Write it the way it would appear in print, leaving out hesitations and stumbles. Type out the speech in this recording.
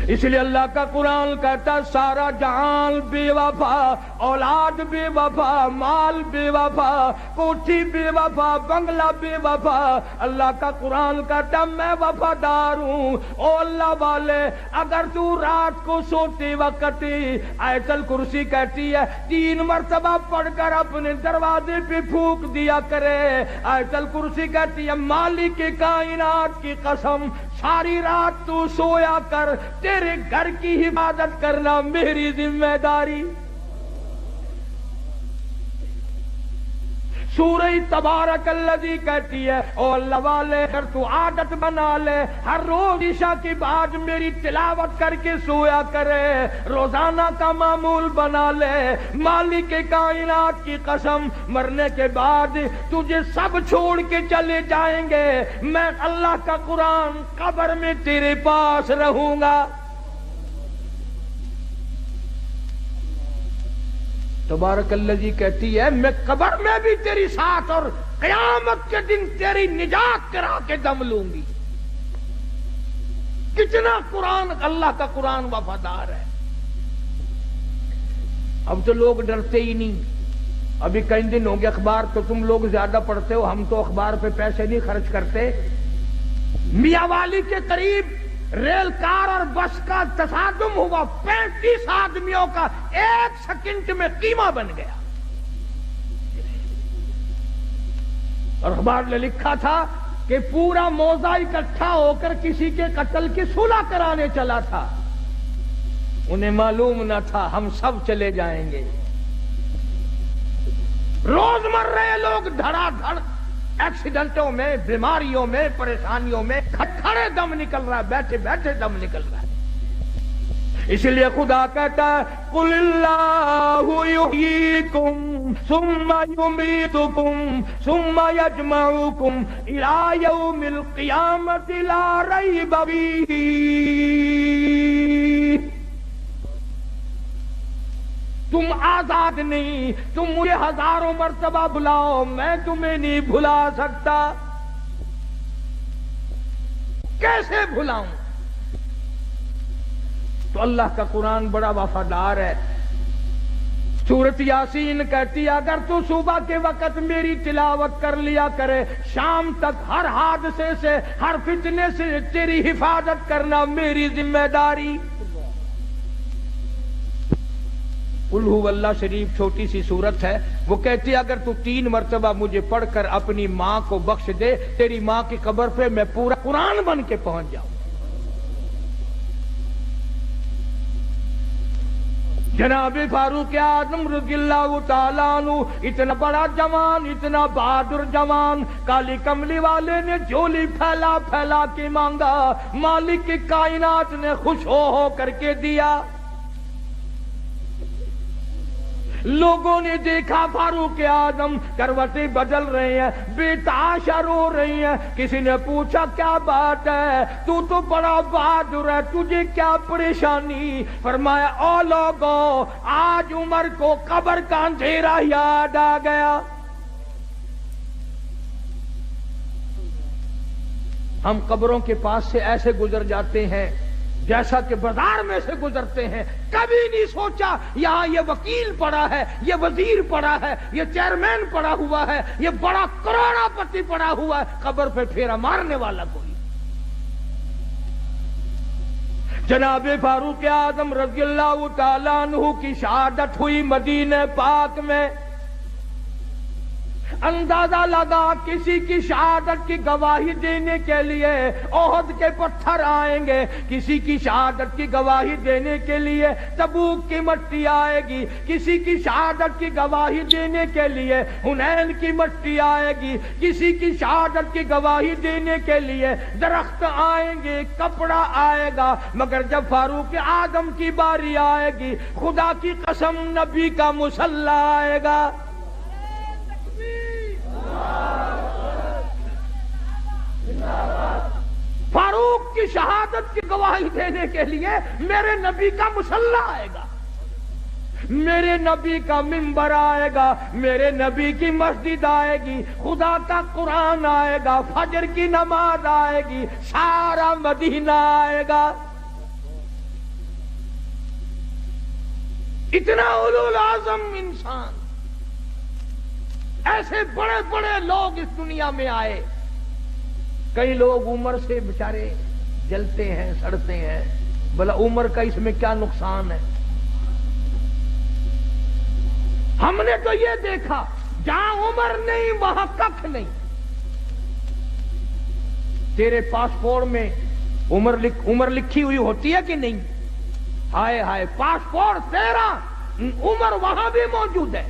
इसलिए अल्लाह का कुरान कहता है सारा जहान बेवफा, औलाद बेवफा, माल बेवफा, कोठी बेवफा, बंगला बेवफा। अल्लाह का कुरान कहता है मैं वफादार हूँ। ओ अल्लाह वाले, अगर तू रात को सोते वक्त आयतल कुर्सी कहती है 3 मरतबा पढ़कर अपने दरवाजे पे फूंक दिया करे। आयतल कुर्सी कहती है मालिक कायनात की कसम, सारी रात तू सोया कर, तेरे घर की हिफाजत करना मेरी जिम्मेदारी। सूरह तबारकल्लज़ी कहती है ओ अल्लाह वाले, अगर तू आदत बना ले हर रोज ईशा के बाद मेरी तिलावत करके सोया करे, रोजाना का मामूल बना ले। मालिक कायनात की कसम, मरने के बाद तुझे सब छोड़ के चले जाएंगे, मैं अल्लाह का कुरान कब्र में तेरे पास रहूंगा। तबारकल्लज़ी कहती है मैं कब्र में भी तेरी साथ और क़यामत के दिन तेरी निजात करा के दम लूंगी। कितना कुरान, अल्लाह का कुरान वफादार है। अब तो लोग डरते ही नहीं। अभी कई दिन हो गए, अखबार तो तुम लोग ज्यादा पढ़ते हो, हम तो अखबार पे पैसे नहीं खर्च करते। मियावाली के करीब रेल कार और बस का तसादुम हुआ, 35 आदमियों का 1 सेकंड में कीमा बन गया। और अखबार ने लिखा था कि पूरा मौजा इकट्ठा होकर किसी के कत्ल की सुलह कराने चला था। उन्हें मालूम न था हम सब चले जाएंगे। रोज मर रहे लोग धड़ाधड़, एक्सीडेंटों में, बीमारियों में, परेशानियों में, खड़े दम निकल रहा है, बैठे बैठे दम निकल रहा है। इसलिए खुदा कहता है कुलिल्लाहु युहयीकुम सुम्मा युमीतुकुम सुम्मा यजमउकुम इला यौमिल क़ियामति ला रैब फीही। तुम आजाद नहीं, तुम मुझे हजारों मर्तबा बुलाओ, मैं तुम्हें नहीं भुला सकता। कैसे भुलाऊं? तो अल्लाह का कुरान बड़ा वफादार है। सूरत यासीन कहती है अगर तू सुबह के वक्त मेरी तिलावत कर लिया करे, शाम तक हर हादसे से, हर फितने से तेरी हिफाजत करना मेरी जिम्मेदारी। कुल हु अल्लाह शरीफ छोटी सी सूरत है, वो कहती है अगर तू 3 मरतबा मुझे पढ़कर अपनी माँ को बख्श दे, तेरी माँ की कब्र पे मैं पूरा कुरान बन के पहुंच जाऊं। जनाब फारूक आजम रज़ियल्लाहु ताला अन्हु, इतना बड़ा जवान, इतना बहादुर जवान, काली कमली वाले ने झोली फैला फैला के मांगा, मालिक की कायनात ने खुश हो करके दिया। लोगों ने देखा फारूक आजम करवटें बदल रहे हैं, बेताशा रो रही हैं। किसी ने पूछा क्या बात है, तू तो बड़ा बहादुर है, तुझे क्या परेशानी? फरमाया ओ लोगों, आज उमर को कब्र का अंधेरा याद आ गया। हम कब्रों के पास से ऐसे गुजर जाते हैं जैसा कि बाजार में से गुजरते हैं। कभी नहीं सोचा यहाँ ये वकील पड़ा है, ये वजीर पड़ा है, ये चेयरमैन पड़ा हुआ है, ये बड़ा करोड़पति पड़ा हुआ है, कब्र पे फेरा मारने वाला कोई। जनाब फारूक आजम रज़ियल्लाहु ताला अन्हु की शहादत हुई मदीने पाक में। अंदाजा लगा किसी की शहादत की गवाही देने के लिए ओहद के पत्थर आएंगे, किसी की शहादत की गवाही देने के लिए तबूक की मट्टी आएगी, किसी की शहादत की गवाही देने के लिए हुनैन की मट्टी आएगी, किसी की शहादत की गवाही देने के लिए दरख्त आएंगे, कपड़ा आएगा। मगर जब फारूक आजम की बारी आएगी, खुदा की कसम नबी का मुसल्ला आएगा। फारूक की शहादत की गवाही देने के लिए मेरे नबी का मुसल्ला आएगा, मेरे नबी का मिंबर आएगा, मेरे नबी की मस्जिद आएगी, खुदा का कुरान आएगा, फजर की नमाज आएगी, सारा मदीना आएगा। اتنا اولو اعظم انسان، ایسے بڑے بڑے لوگ اس دنیا میں آئے. کئی لوگ عمر سے بےچارے جلتے ہیں، سڑتے ہیں، بلا عمر کا اس میں کیا نقصان ہے؟ ہم نے تو یہ دیکھا جہاں عمر نہیں وہاں ککھ نہیں. تیرے پاسپورٹ میں عمر لکھی ہوئی ہوتی ہے کہ نہیں؟ ہائے ہائے، پاسپورٹ تیرا، عمر وہاں بھی موجود ہے.